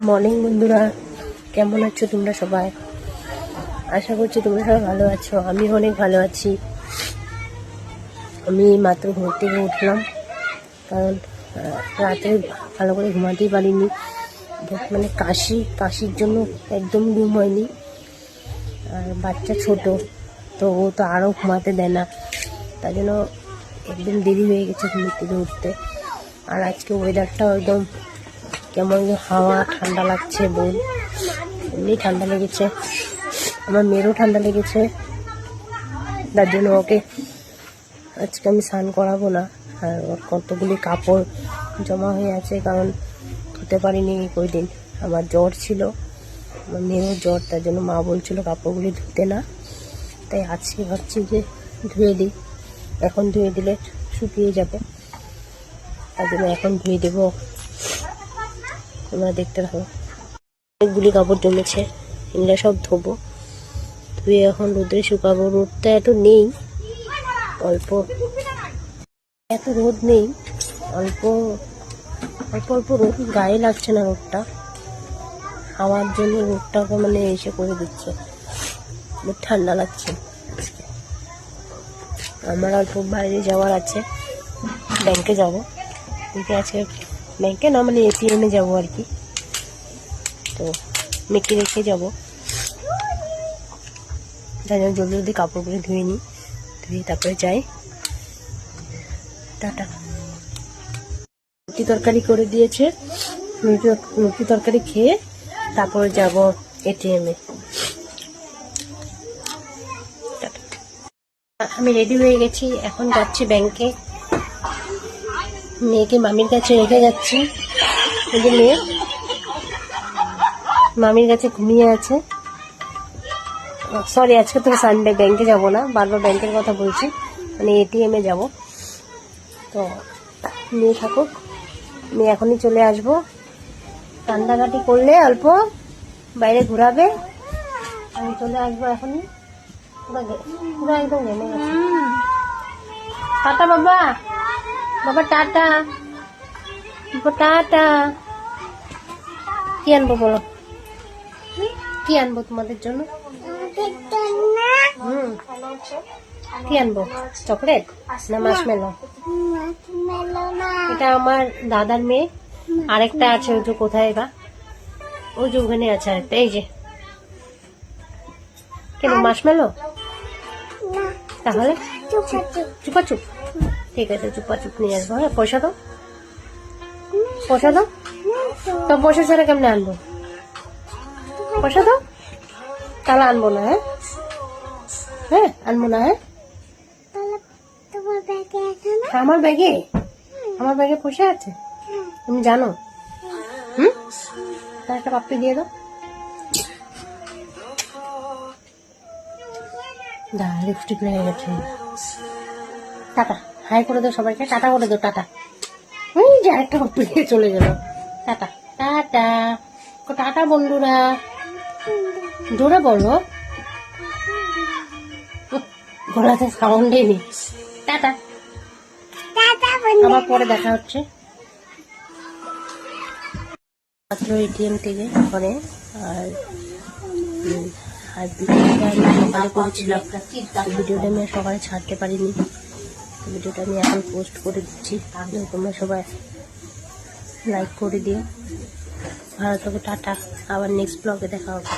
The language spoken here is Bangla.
মর্নিং বন্ধুরা, কেমন আছো তোমরা সবাই? আশা করছি তোমরা সবাই ভালো আছো। আমি অনেক ভালো আছি। আমি মাত্র ঘুম থেকে উঠলাম, কারণ রাতে ভালো করে ঘুমাতেই পারিনি। মানে কাশির জন্য একদম ঘুম হয়নি। আর বাচ্চা ছোট, তো ও তো আরও ঘুমাতে দেয় না, তাই জন্য একদম দেরি হয়ে গেছে ঘুম থেকে উঠতে। আর আজকে ওয়েদারটাও একদম কেমন হাওয়া, ঠান্ডা লাগছে। এমনি ঠান্ডা লেগেছে, আমার মেয়েরও ঠান্ডা লেগেছে। তার জন্য ওকে আজকে আমি স্নান করাবো না। আর ওর কতগুলি কাপড় জমা হয়ে আছে, কারণ ধুতে পারিনি কয়দিন। আমার জ্বর ছিল, আমার মেয়েরও জ্বর, তার জন্য মা বলছিল কাপড়গুলি ধুতে না। তাই আজকে ভাবছি যে ধুয়ে দিই, এখন ধুয়ে দিলে শুকিয়ে যাবে। তার জন্য এখন ধুয়ে দেবো, তোমরা দেখতে থাকো। অনেকগুলি কাপড় জমেছে, এগুলো সব ধোবো, ধুয়ে এখন রোদে শুকাবো। রোদটা এত নেই, অল্প, এত রোদ নেই, অল্প অল্প অল্প রোদ, গায়ে লাগছে না রোদটা। হাওয়ার জন্য রোদটাকে মানে এসে করে দিচ্ছে, ঠান্ডা লাগছে। আমার অল্প বাইরে যাওয়ার আছে, ব্যাংকে যাব। কিন্তু আজকে ব্যাংকে না, মানে এটিএমে যাবো আর কি। তো মেয়েকে রেখে যাবো, তাই জন্য জলদি জলদি কাপড়গুলো ধুয়ে নিই, ধুয়ে তারপরে যাই। টাটা। রুটি তরকারি করে দিয়েছে, রুটি তরকারি খেয়ে তারপরে যাব এটিএমে। আমি রেডি হয়ে গেছি, এখন যাচ্ছি ব্যাংকে। মেয়েকে মামির কাছে রেখে যাচ্ছি। এই যে মেয়ে মামির কাছে ঘুমিয়ে আছে। সরি, আজকে তো সানডে, ব্যাংকে যাব না, বারবার ব্যাংকের কথা বলছি, মানে এটিএমে যাব। তো মেয়ে থাকুক, মেয়ে এখনই চলে আসবো। কান্দাকাটি করলে অল্প বাইরে ঘোরাবে, আমি চলে আসবো এখনই। পুরো একদম নেমে গেছে। টাটা বাবা, বাবা টাটা, টাটা। কি আনবো বলো, কি আনবো তোমাদের জন্য? কি আনবো, চকলেট না মার্শমেলো? এটা আমার দাদার মেয়ে, আরেকটা আছে ওই যে কোথায় বা, ওই যে ওখানে আছে আরেকটা, এই যে। কেন মার্শমেলো? তাহলে চুপাচুপ, ঠিক আছে, চুপাচুপ নিয়ে আসবো। হ্যাঁ, পয়সা দাও, পয়সা দাও। তো পয়সা ছাড়া কেমনে আনবো? পয়সা দাও, তাহলে আনবো না। হ্যাঁ হ্যাঁ, আনবো না। হ্যাঁ, আমার ব্যাগে পয়সা আছে, তুমি জানো? তার একটা পাপ্পি দিয়ে দাও। লিপস্টিক লেগে গেছে। টাটা, হাই করে দাও সবাইকে, টাটা করে দাও, টাটা। ওই যে আরেকটা পাপ্পি দিয়ে চলে গেল। টাটা টাটা, টাটা বন্ধুরা, জোরে বলো, গলাতে সাউন্ডই নেই। টাটা, আবার পরে দেখা হচ্ছে। মাত্র এটিএম থেকে ঘরে, আর ভিডিওটা আমি সকালে করেছিলাম, ভিডিওটা আমি সকালে ছাড়তে পারিনি। ভিডিওটা আমি এখন পোস্ট করে দিচ্ছি, তোমরা সবাই লাইক করে দিও। ভালো থাকো, টাটা, আবার নেক্সট ব্লগে দেখা হবে।